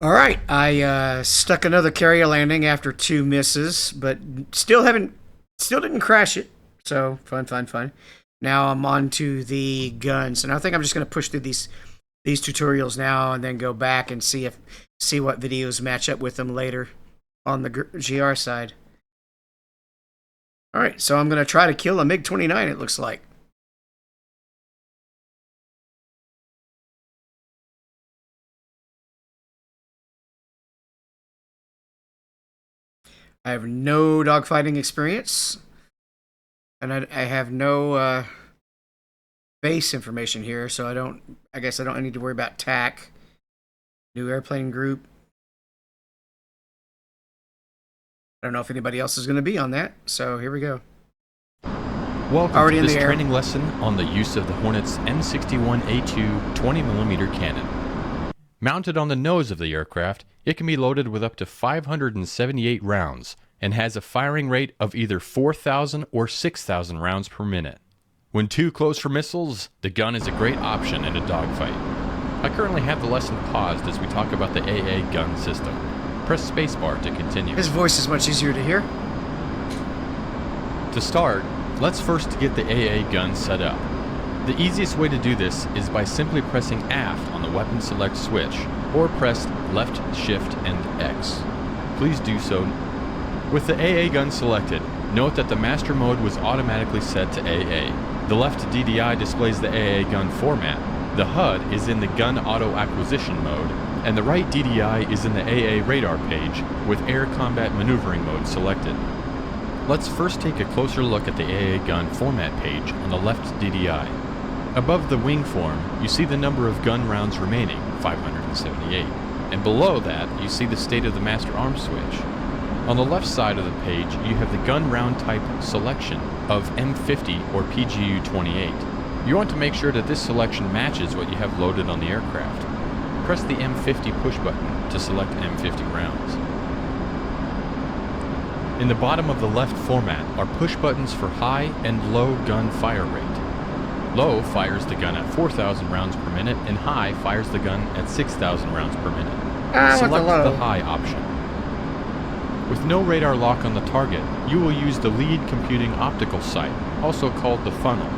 All right, I stuck another carrier landing after two misses, but still didn't crash it. So fun, fun, fun. Now I'm on to the guns, and I think I'm just going to push through these tutorials now, and then go back and see what videos match up with them later on the GR side. All right, so I'm going to try to kill a MiG-29. It looks like. I have no dogfighting experience, and I have no base information here, so I guess I don't need to worry about TAC. New airplane group. I don't know if anybody else is going to be on that, so here we go. Welcome Already to in this the air. training lesson on the use of the Hornet's M61A2 20mm cannon. Mounted on the nose of the aircraft, it can be loaded with up to 578 rounds and has a firing rate of either 4,000 or 6,000 rounds per minute. When too close for missiles, the gun is a great option in a dogfight. I currently have the lesson paused as we talk about the AA gun system. Press spacebar to continue. His voice is much easier to hear. To start, let's first get the AA gun set up. The easiest way to do this is by simply pressing aft on the weapon select switch, or press left shift and X. Please do so. With the AA gun selected, note that the master mode was automatically set to AA. The left DDI displays the AA gun format, the HUD is in the gun auto acquisition mode, and the right DDI is in the AA radar page with air combat maneuvering mode selected. Let's first take a closer look at the AA gun format page on the left DDI. Above the wing form, you see the number of gun rounds remaining, 578, and below that you see the state of the master arm switch. On the left side of the page, you have the gun round type selection of M50 or PGU-28. You want to make sure that this selection matches what you have loaded on the aircraft. Press the M50 push button to select M50 rounds. In the bottom of the left format are push buttons for high and low gun fire rate. Low fires the gun at 4,000 rounds per minute, and high fires the gun at 6,000 rounds per minute. Select the high option. With no radar lock on the target, you will use the lead computing optical sight, also called the funnel.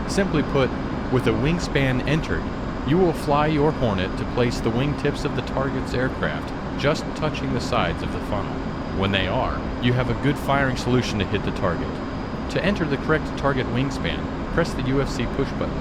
Simply put, with a wingspan entered, you will fly your Hornet to place the wingtips of the target's aircraft, just touching the sides of the funnel. When they are, you have a good firing solution to hit the target. To enter the correct target wingspan, press the UFC push button.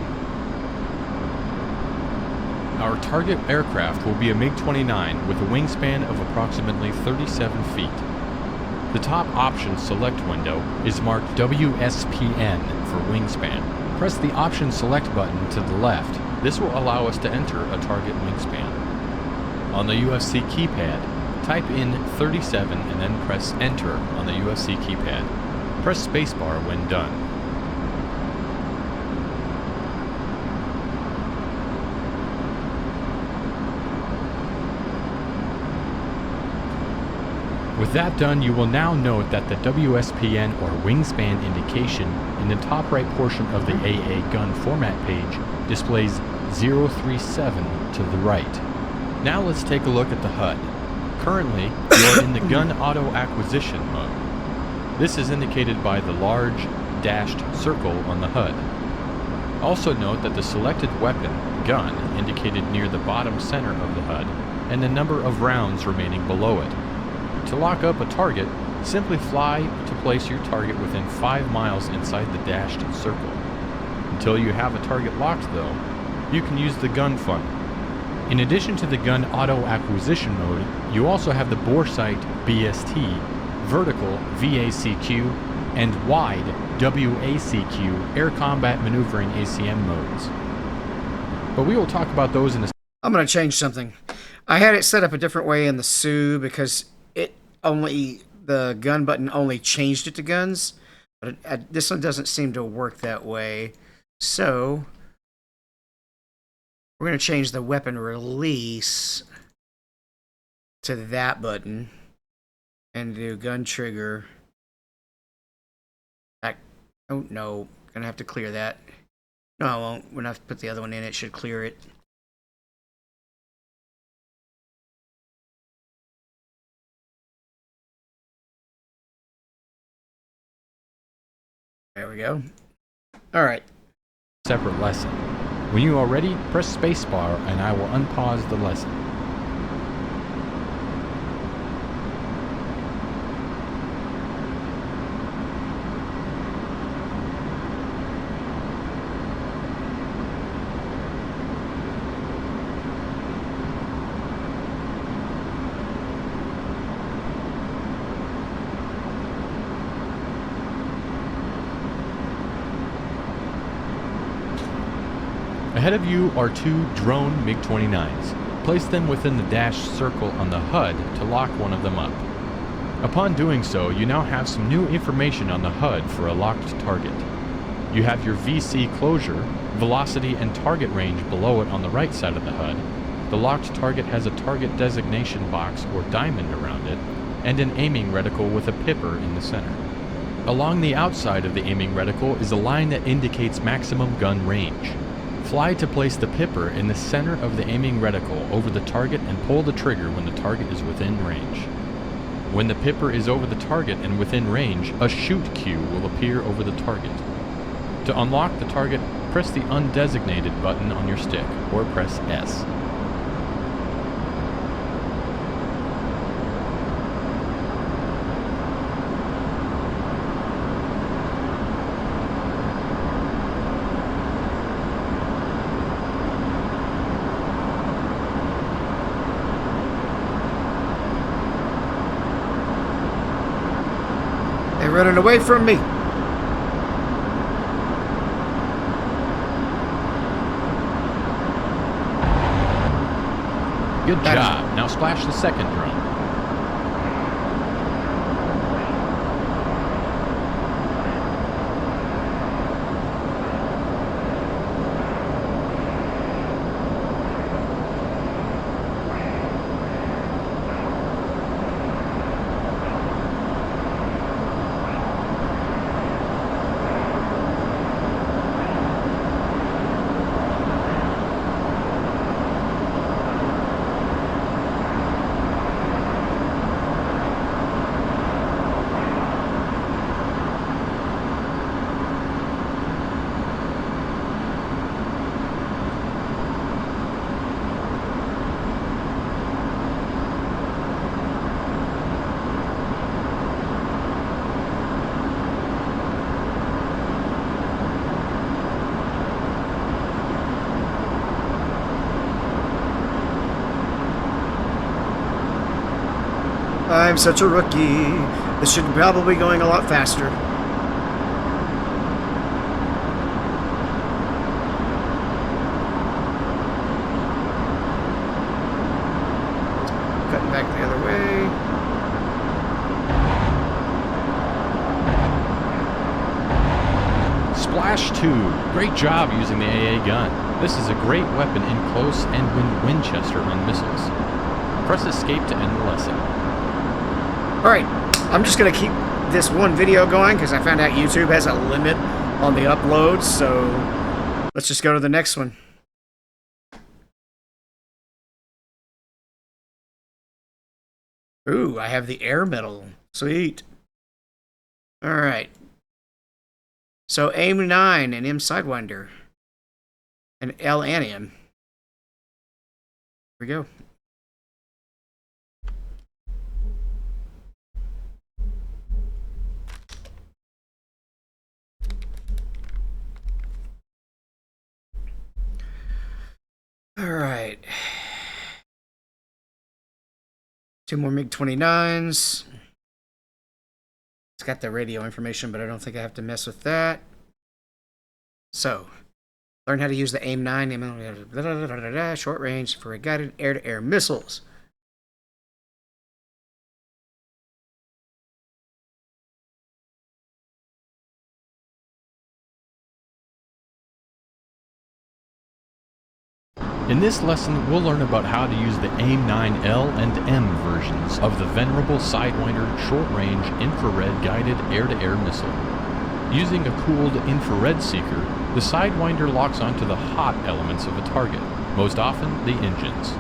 Our target aircraft will be a MiG-29 with a wingspan of approximately 37 feet. The top option select window is marked WSPN for wingspan. Press the option select button to the left. This will allow us to enter a target wingspan. On the UFC keypad, type in 37 and then press enter on the UFC keypad. Press spacebar when done. With that done, you will now note that the WSPN or wingspan indication in the top right portion of the AA gun format page displays 037 to the right. Now let's take a look at the HUD. Currently, you are in the gun auto acquisition mode. This is indicated by the large dashed circle on the HUD. Also note that the selected weapon, gun, indicated near the bottom center of the HUD, and the number of rounds remaining below it. To lock up a target, simply fly to place your target within 5 miles inside the dashed circle. Until you have a target locked though, you can use the gun funnel. In addition to the gun auto acquisition mode, you also have the bore sight BST, vertical VACQ, and wide WACQ air combat maneuvering ACM modes. But we will talk about those in a... I'm going to change something. I had it set up a different way in the Sioux because the gun button only changed it to guns, but this one doesn't seem to work that way. So we're going to change the weapon release to that button and do gun trigger. Oh no, gonna have to clear that. No, I won't. When I put the other one in, it should clear it. There we go. All right. Separate lesson. When you are ready, press spacebar and I will unpause the lesson. Ahead of you are two drone MiG-29s. Place them within the dashed circle on the HUD to lock one of them up. Upon doing so, you now have some new information on the HUD for a locked target. You have your VC closure, velocity and target range below it on the right side of the HUD. The locked target has a target designation box or diamond around it, and an aiming reticle with a pipper in the center. Along the outside of the aiming reticle is a line that indicates maximum gun range. Fly to place the pipper in the center of the aiming reticle over the target and pull the trigger when the target is within range. When the pipper is over the target and within range, a shoot cue will appear over the target. To unlock the target, press the undesignated button on your stick, or press S. They're running away from me. Good job. Now splash the second drone. I'm such a rookie. This should probably be going a lot faster. Cutting back the other way. Splash 2. Great job using the AA gun. This is a great weapon in close and Winchester on missiles. Press escape to end the lesson. Alright, I'm just going to keep this one video going because I found out YouTube has a limit on the uploads, so let's just go to the next one. Ooh, I have the air medal. Sweet. Alright. So A9 and M Sidewinder. And L and M. Here we go. All right. Two more MiG-29s. It's got the radio information, but I don't think I have to mess with that. So, learn how to use the AIM-9 short range for guided air-to-air missiles. In this lesson, we'll learn about how to use the AIM-9L and M versions of the venerable Sidewinder short-range infrared guided air-to-air missile. Using a cooled infrared seeker, the Sidewinder locks onto the hot elements of a target, most often the engines.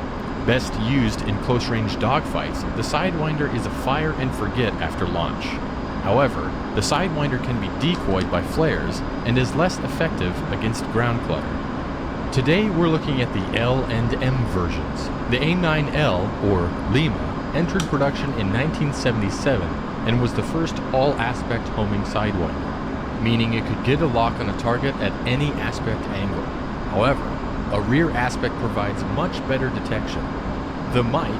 Best used in close-range dogfights, the Sidewinder is a fire and forget after launch. However, the Sidewinder can be decoyed by flares and is less effective against ground clutter. Today we're looking at the L and M versions. The A9L, or Lima, entered production in 1977 and was the first all-aspect homing Sidewinder, meaning it could get a lock on a target at any aspect angle. However, a rear aspect provides much better detection. The Mike,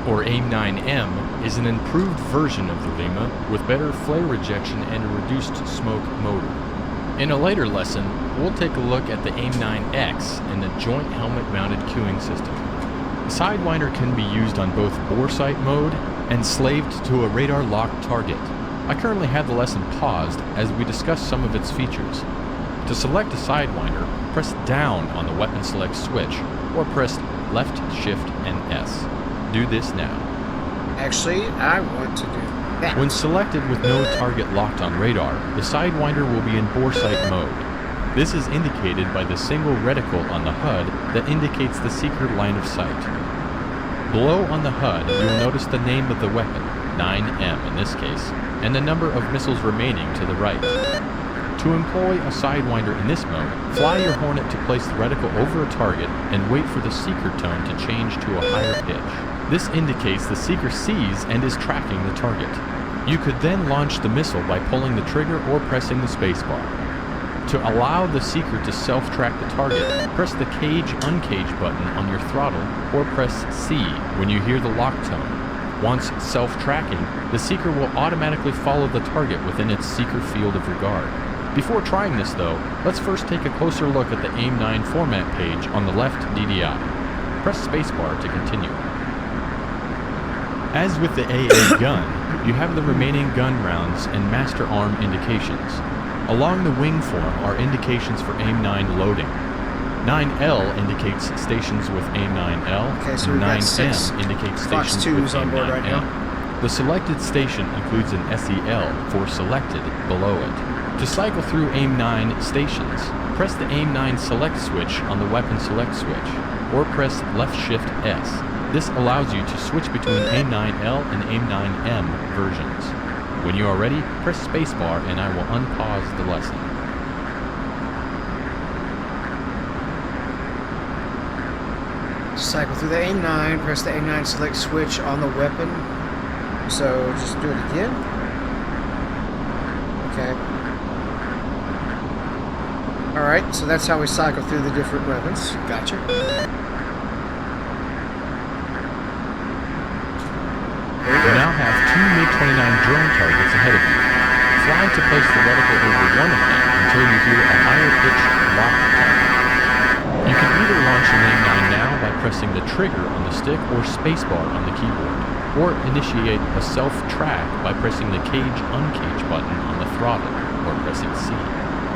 or A9M, is an improved version of the Lima with better flare rejection and a reduced smoke motor. In a later lesson, we'll take a look at the A9X and the joint helmet-mounted cueing system. The Sidewinder can be used on both bore sight mode and slaved to a radar-locked target. I currently have the lesson paused as we discuss some of its features. To select a Sidewinder, press down on the weapon select switch, or press left, shift, and S. Do this now. Actually, I want to do that. When selected with no target locked on radar, the Sidewinder will be in bore sight mode. This is indicated by the single reticle on the HUD that indicates the seeker line of sight. Below on the HUD, you will notice the name of the weapon, 9M in this case, and the number of missiles remaining to the right. To employ a Sidewinder in this mode, fly your Hornet to place the reticle over a target and wait for the seeker tone to change to a higher pitch. This indicates the seeker sees and is tracking the target. You could then launch the missile by pulling the trigger or pressing the spacebar. To allow the seeker to self-track the target, press the cage-uncage button on your throttle or press C when you hear the lock tone. Once self-tracking, the seeker will automatically follow the target within its seeker field of regard. Before trying this though, let's first take a closer look at the AIM-9 format page on the left DDI. Press spacebar to continue. As with the AA gun, you have the remaining gun rounds and master arm indications. Along the wing form are indications for AIM-9 loading. 9L indicates stations with AIM-9L, Okay, so and we've got 6 9M indicates Fox stations with 2s on board right AIM-9M. now. The selected station includes an SEL for selected below it. To cycle through AIM-9 stations, press the AIM-9 select switch on the weapon select switch, or press left shift S. This allows you to switch between AIM-9L and AIM-9M versions. When you are ready, press spacebar and I will unpause the lesson. To cycle through the A9, press the A9 select switch on the weapon. So just do it again. Okay. Alright, so that's how we cycle through the different weapons. Gotcha. You now have 2 MiG-29 drone targets ahead of you. Fly to place the reticle over one of them until you hear a higher pitched lock tone. You can either launch an AIM-9 now by pressing the trigger on the stick or spacebar on the keyboard, or initiate a self-track by pressing the cage-uncage button on the throttle, or pressing C.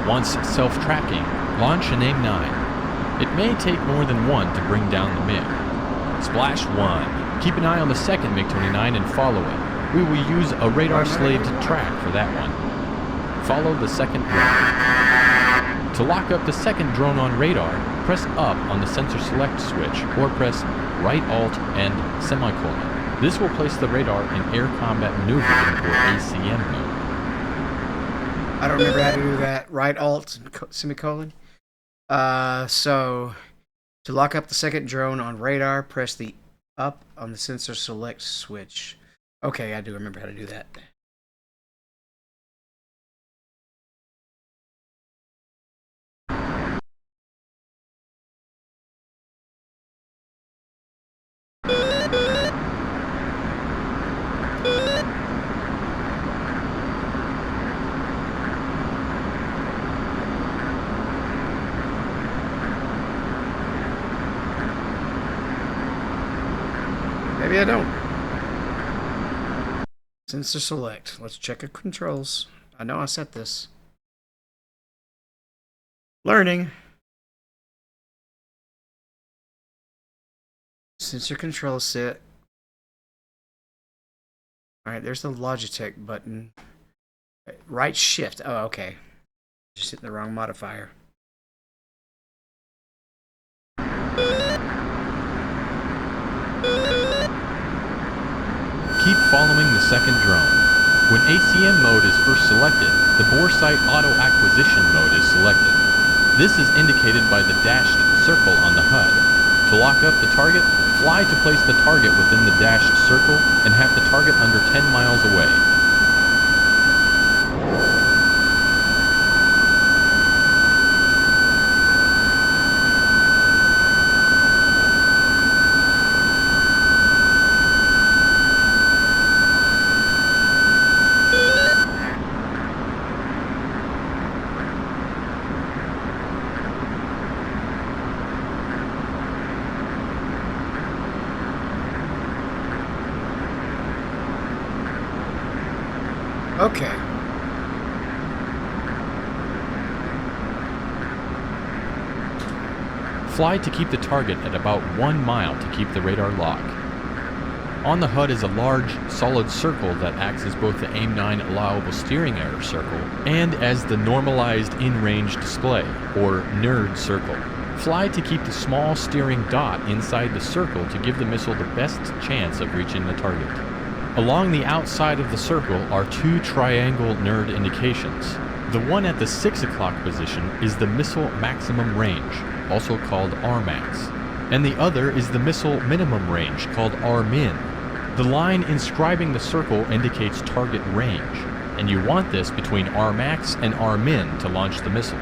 Once self-tracking, launch an AIM-9. It may take more than one to bring down the MiG. Splash 1. Keep an eye on the second MiG-29 and follow it. We will use a radar-slaved track for that one. Follow the second drone. To lock up the second drone on radar, press up on the sensor select switch or press right alt and semicolon. This will place the radar in air combat maneuvering or ACM mode. I don't remember how to do that. Right alt and semicolon. So to lock up the second drone on radar, press the up on the sensor select switch. Okay, I do remember how to do that. Maybe I don't. Sensor select. Let's check the controls. I know I set this. Learning. Sensor control set. Alright, there's the Logitech button. Right shift. Oh, okay. Just hitting the wrong modifier. Keep following the second drone. When ACM mode is first selected, the bore sight auto acquisition mode is selected. This is indicated by the dashed circle on the HUD. To lock up the target, fly to place the target within the dashed circle and have the target under 10 miles away. Okay. Fly to keep the target at about 1 mile to keep the radar lock. On the HUD is a large, solid circle that acts as both the AIM-9 allowable steering error circle and as the normalized in-range display, or NERD circle. Fly to keep the small steering dot inside the circle to give the missile the best chance of reaching the target. Along the outside of the circle are 2 triangle NERD indications. The one at the 6 o'clock position is the missile maximum range, also called RMAX, and the other is the missile minimum range, called RMIN. The line inscribing the circle indicates target range, and you want this between RMAX and RMIN to launch the missile.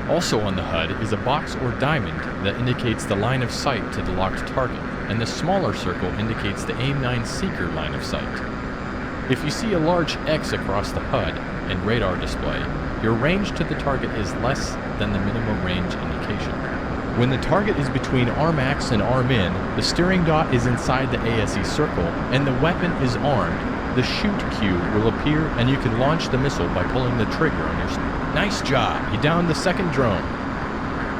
Also on the HUD is a box or diamond that indicates the line of sight to the locked target, and the smaller circle indicates the AIM-9 seeker line of sight. If you see a large X across the HUD and radar display, your range to the target is less than the minimum range indication. When the target is between RMAX and RMIN, the steering dot is inside the ASE circle, and the weapon is armed. The shoot cue will appear, and you can launch the missile by pulling the trigger on your Nice job, you downed the second drone.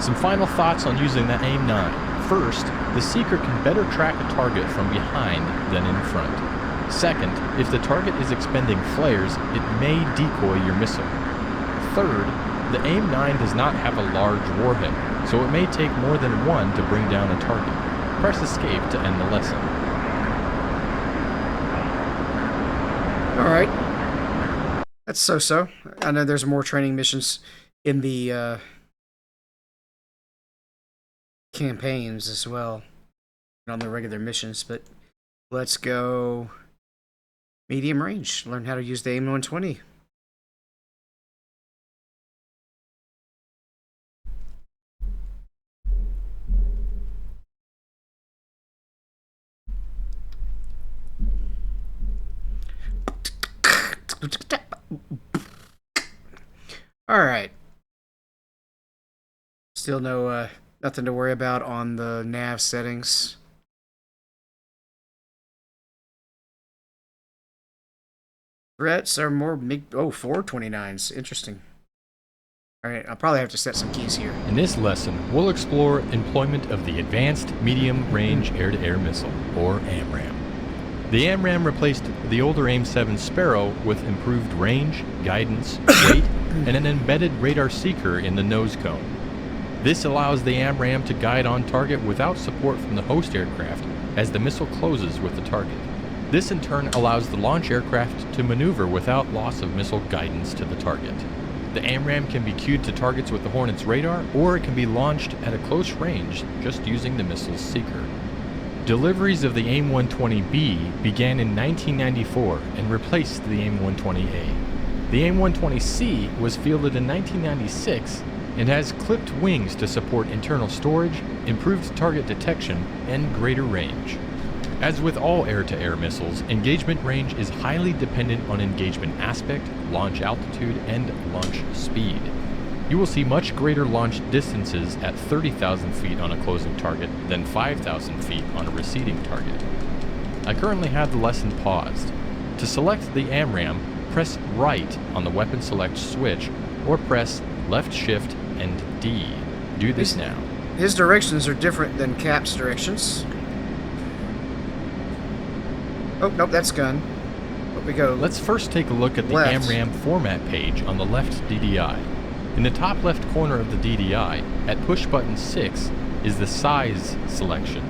Some final thoughts on using the AIM-9. First, the seeker can better track a target from behind than in front. Second, if the target is expending flares, it may decoy your missile. Third, the AIM-9 does not have a large warhead, so it may take more than one to bring down a target. Press escape to end the lesson. Alright. That's so-so. I know there's more training missions in the campaigns as well, on the regular missions, but let's go medium range. Learn how to use the AIM-120. Alright. Still nothing to worry about on the nav settings. Threats are more 429s. Interesting. Alright, I'll probably have to set some keys here. In this lesson, we'll explore employment of the Advanced Medium Range Air-to-Air Missile, or AMRAAM. The AMRAAM replaced the older AIM-7 Sparrow with improved range, guidance, weight, and an embedded radar seeker in the nose cone. This allows the AMRAAM to guide on target without support from the host aircraft as the missile closes with the target. This in turn allows the launch aircraft to maneuver without loss of missile guidance to the target. The AMRAAM can be cued to targets with the Hornet's radar, or it can be launched at a close range just using the missile's seeker. Deliveries of the AIM-120B began in 1994 and replaced the AIM-120A. The AIM-120C was fielded in 1996 and has clipped wings to support internal storage, improved target detection, and greater range. As with all air-to-air missiles, engagement range is highly dependent on engagement aspect, launch altitude, and launch speed. You will see much greater launch distances at 30,000 feet on a closing target than 5,000 feet on a receding target. I currently have the lesson paused. To select the AMRAAM, press right on the weapon select switch, or press left shift and D. Do this now. His directions are different than Cap's directions. Oh, nope, that's gun. But we go. Let's first take a look at the left. AMRAAM format page on the left DDI. In the top left corner of the DDI, at push button 6, is the size selection.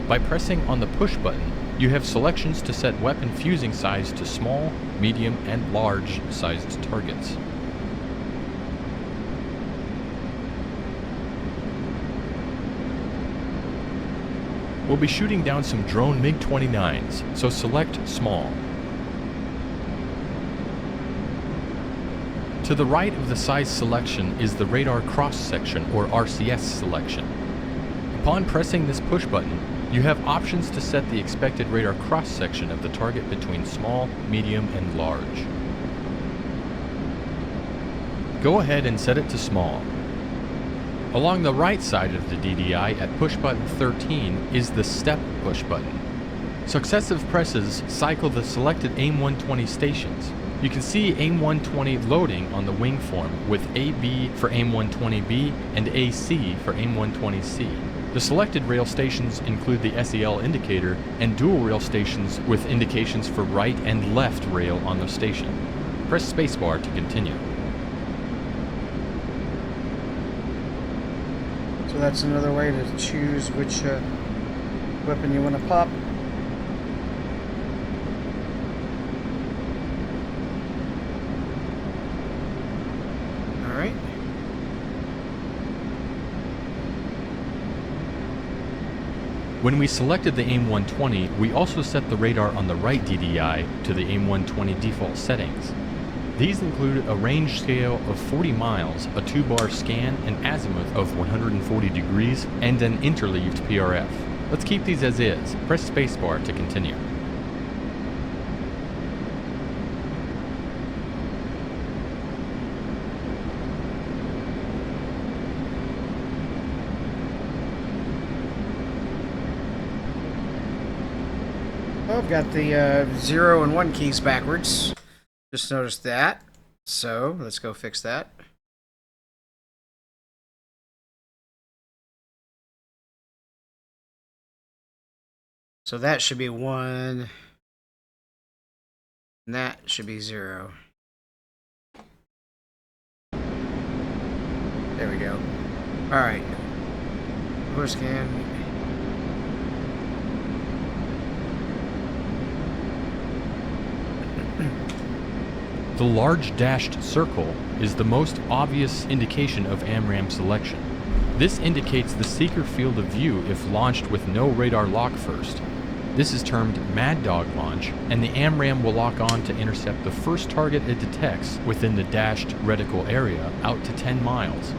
By pressing on the push button, you have selections to set weapon fusing size to small, medium, and large sized targets. We'll be shooting down some drone MiG-29s, so select small. To the right of the size selection is the radar cross-section, or RCS selection. Upon pressing this push button, you have options to set the expected radar cross-section of the target between small, medium, and large. Go ahead and set it to small. Along the right side of the DDI at push button 13 is the step push button. Successive presses cycle the selected AIM-120 stations. You can see AIM-120 loading on the wing form with AB for AIM-120B and AC for AIM-120C. The selected rail stations include the SEL indicator and dual rail stations with indications for right and left rail on the station. Press spacebar to continue. So that's another way to choose which weapon you want to pop. Alright. When we selected the AIM-120, we also set the radar on the right DDI to the AIM-120 default settings. These include a range scale of 40 miles, a 2-bar scan, an azimuth of 140 degrees, and an interleaved PRF. Let's keep these as is. Press spacebar to continue. Oh, I've got the 0 and 1 keys backwards. Just noticed that. So let's go fix that. So that should be 1. And that should be 0. There we go. Alright. First scan. The large dashed circle is the most obvious indication of AMRAAM selection. This indicates the seeker field of view if launched with no radar lock first. This is termed Mad Dog launch, and the AMRAAM will lock on to intercept the first target it detects within the dashed reticle area out to 10 miles.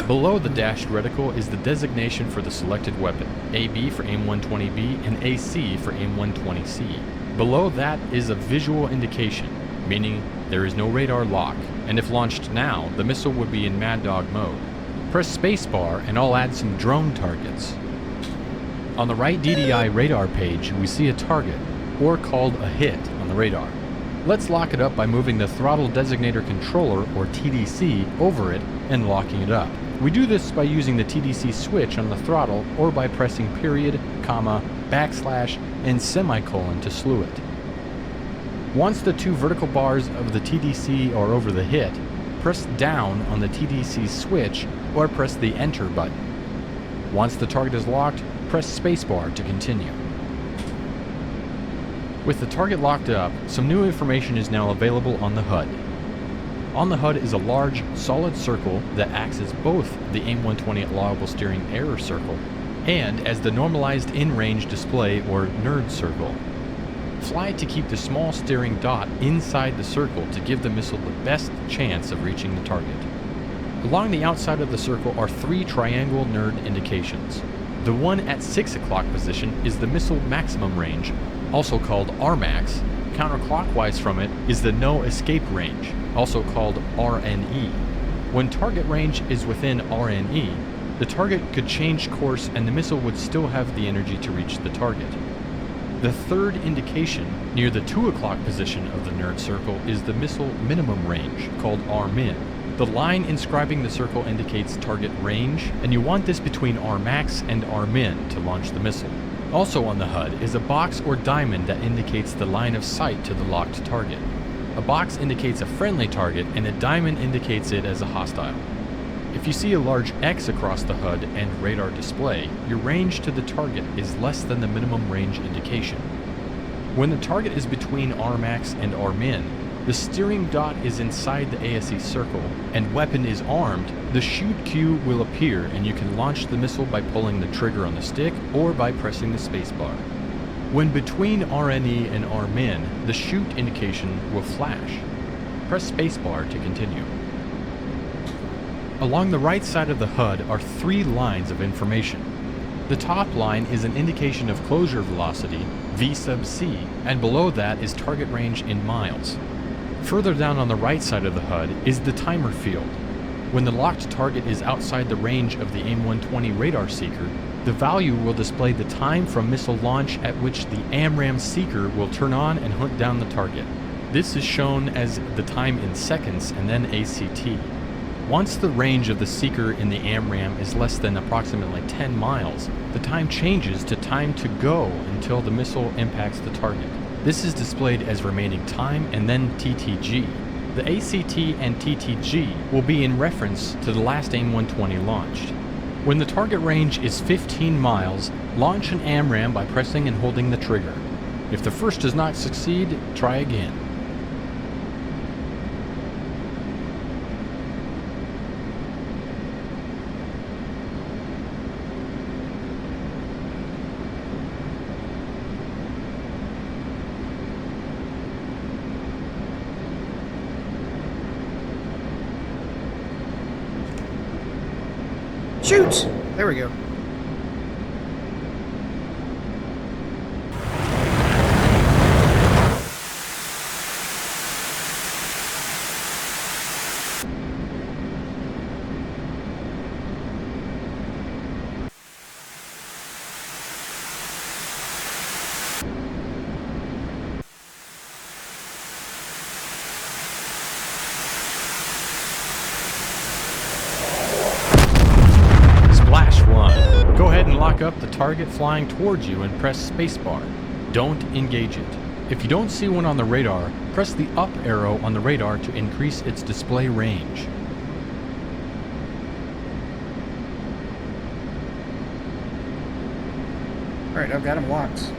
Below the dashed reticle is the designation for the selected weapon, AB for AIM-120B and AC for AIM-120C. Below that is a visual indication, meaning there is no radar lock, and if launched now, the missile would be in Mad Dog mode. Press spacebar and I'll add some drone targets. On the right DDI radar page, we see a target, or called a hit, on the radar. Let's lock it up by moving the Throttle Designator Controller, or TDC, over it and locking it up. We do this by using the TDC switch on the throttle or by pressing period, comma, backslash, and semicolon to slew it. Once the two vertical bars of the TDC are over the hit, press down on the TDC switch or press the enter button. Once the target is locked, press spacebar to continue. With the target locked up, some new information is now available on the HUD. On the HUD is a large, solid circle that acts as both the AIM-120 allowable steering error circle and as the normalized in-range display, or NERD circle. Fly to keep the small steering dot inside the circle to give the missile the best chance of reaching the target. Along the outside of the circle are 3 triangle NERD indications. The one at 6 o'clock position is the missile maximum range, also called RMAX. Counterclockwise from it is the no escape range, also called RNE. When target range is within RNE, the target could change course and the missile would still have the energy to reach the target. The third indication, near the 2 o'clock position of the NERD circle, is the missile minimum range, called RMIN. The line inscribing the circle indicates target range, and you want this between RMAX and RMIN to launch the missile. Also on the HUD is a box or diamond that indicates the line of sight to the locked target. A box indicates a friendly target, and a diamond indicates it as a hostile. If you see a large X across the HUD and radar display, your range to the target is less than the minimum range indication. When the target is between RMAX and RMIN, The steering dot is inside the ASE circle, and weapon is armed, the shoot cue will appear and you can launch the missile by pulling the trigger on the stick or by pressing the spacebar. When between RNE and RMIN, the shoot indication will flash. Press spacebar to continue. Along the right side of the HUD are 3 lines of information. The top line is an indication of closure velocity, V sub c, and below that is target range in miles. Further down on the right side of the HUD is the timer field. When the locked target is outside the range of the AIM-120 radar seeker, the value will display the time from missile launch at which the AMRAAM seeker will turn on and hunt down the target. This is shown as the time in seconds and then ACT. Once the range of the seeker in the AMRAAM is less than approximately 10 miles, the time changes to time to go until the missile impacts the target. This is displayed as remaining time and then TTG. The ACT and TTG will be in reference to the last AIM-120 launched. When the target range is 15 miles, launch an AMRAAM by pressing and holding the trigger. If the first does not succeed, try again. Shoot! There we go. Go ahead and lock up the target flying towards you and press spacebar. Don't engage it. If you don't see one on the radar, press the up arrow on the radar to increase its display range. Alright, I've got him locked.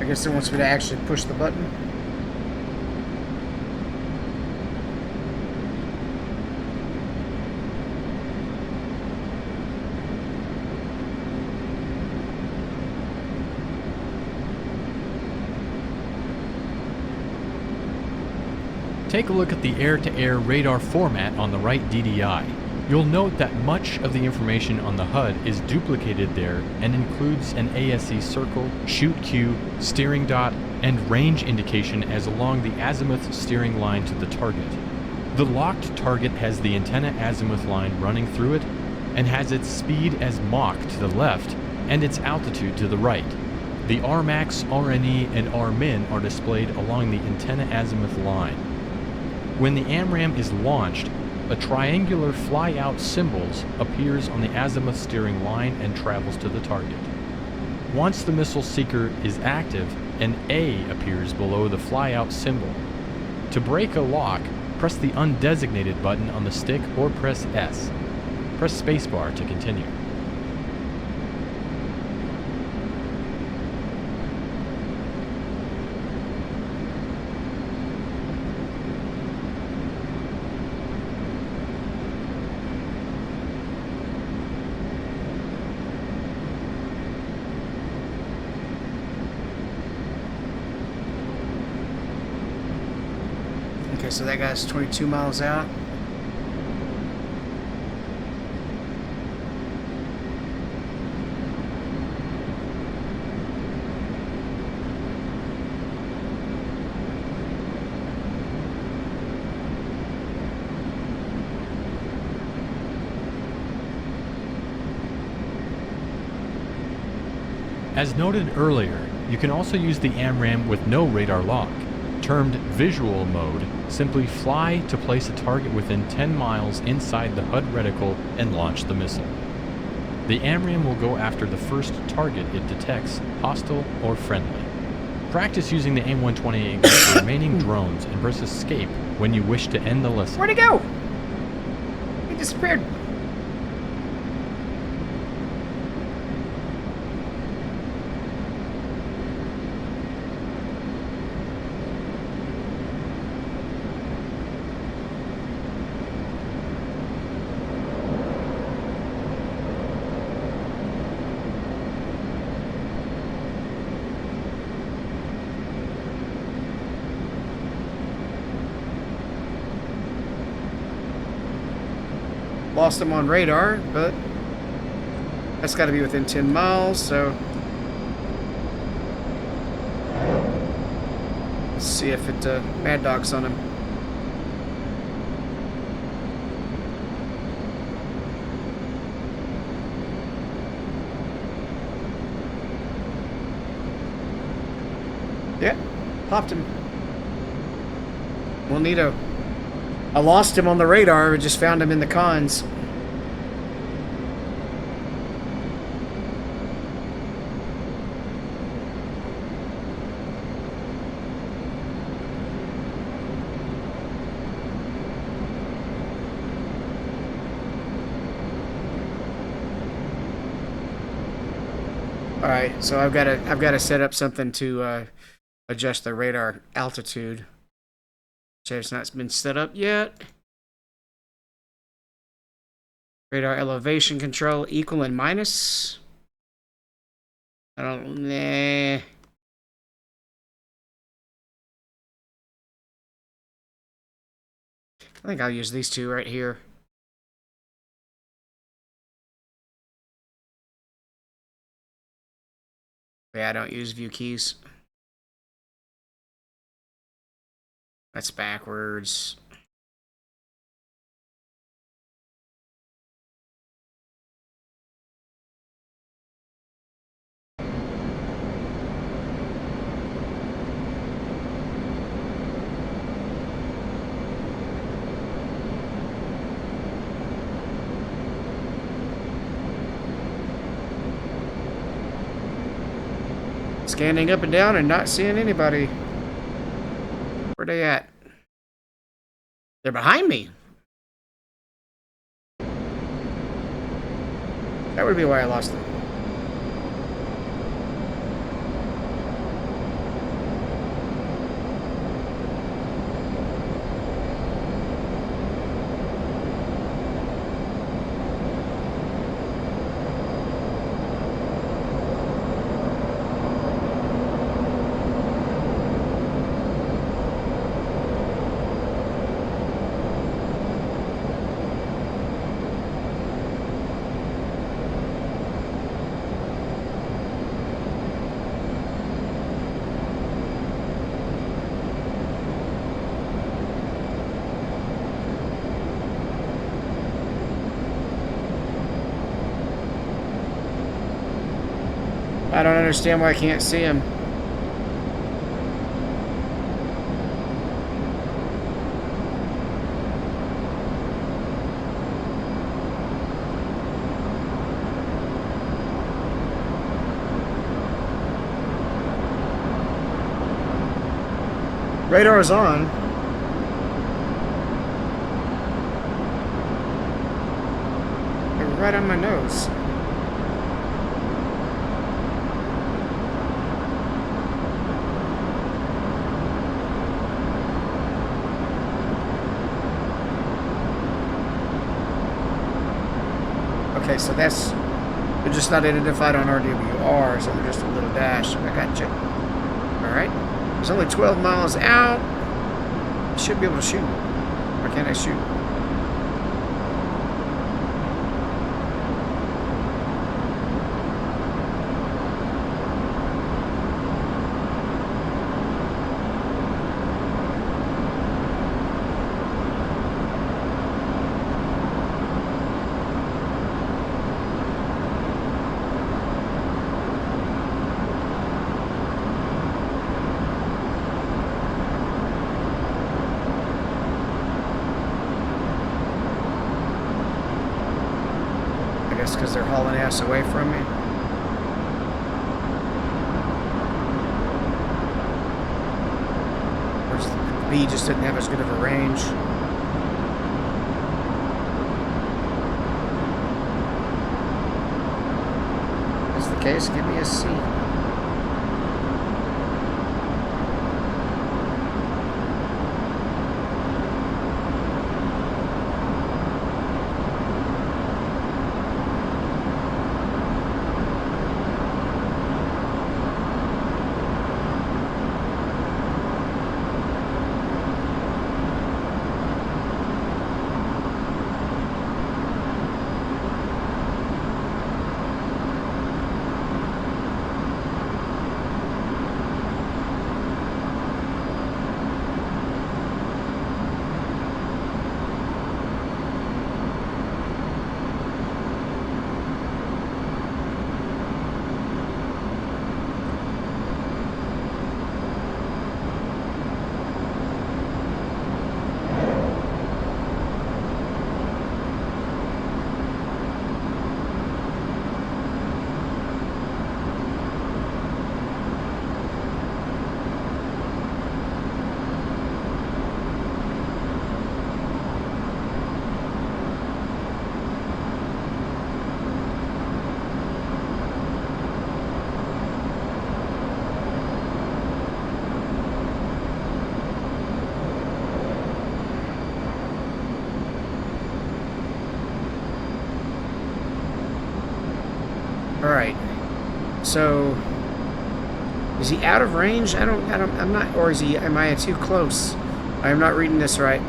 I guess it wants me to actually push the button. Take a look at the air-to-air radar format on the right DDI. You'll note that much of the information on the HUD is duplicated there and includes an ASE circle, shoot cue, steering dot, and range indication as along the azimuth steering line to the target. The locked target has the antenna azimuth line running through it and has its speed as Mach to the left and its altitude to the right. The RMAX, RNE, and RMIN are displayed along the antenna azimuth line. When the AMRAAM is launched, a triangular fly-out symbols appears on the azimuth steering line and travels to the target. Once the missile seeker is active, an A appears below the fly-out symbol. To break a lock, press the undesignated button on the stick or press S. Press spacebar to continue. Okay, so that guy's 22 miles out. As noted earlier, you can also use the AMRAAM with no radar lock. Termed visual mode, simply fly to place a target within 10 miles inside the HUD reticle and launch the missile. The AMRAAM will go after the first target it detects, hostile or friendly. Practice using the AIM-128 with the remaining drones and press escape when you wish to end the lesson. Where'd he go? He disappeared. Lost him on radar, but that's got to be within 10 miles, so let's see if it Mad Dog's on him. Yeah, popped him. Well, neato. I lost him on the radar, but just found him in the cons. All right, so I've got to set up something to adjust the radar altitude. So it's not been set up yet. Radar elevation control equal and minus. I don't. Nah. I think I'll use these two right here. Yeah, I don't use view keys. That's backwards. Scanning up and down and not seeing anybody. Where they at? They're behind me. That would be why I lost them. I don't understand why I can't see him. Radar is on. They're right on my nose. Okay, so they're just not identified on RWR, so they're just a little dash. I got you. Alright. It's only 12 miles out. I should be able to shoot. Or can I shoot? Because they're hauling ass away from me. B just didn't have as good of a range. If that's the case, give me a C. Alright. So is he out of range? I'm not, or is he, am I too close? I'm not reading this right.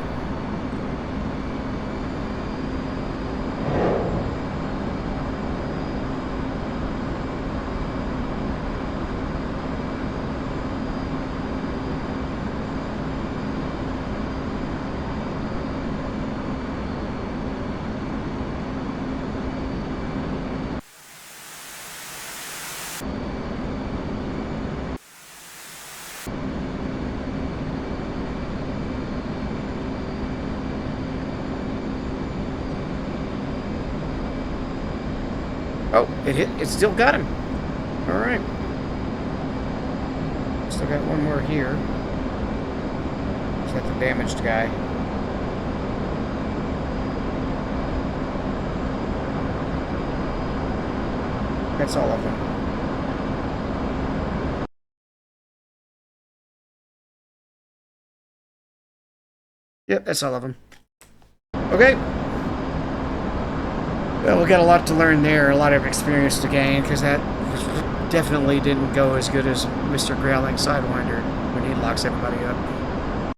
Oh, it hit. It still got him. All right. Still got one more here. Is that the damaged guy? That's all of them. Yep, that's all of them. Okay. Well, we got a lot to learn there, a lot of experience to gain, because that definitely didn't go as good as Mr. Growling Sidewinder when he locks everybody up.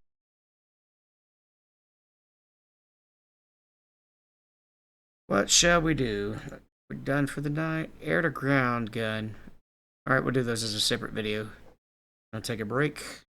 What shall we do? We're done for the night. Air to ground gun. Alright, we'll do those as a separate video. I'll take a break.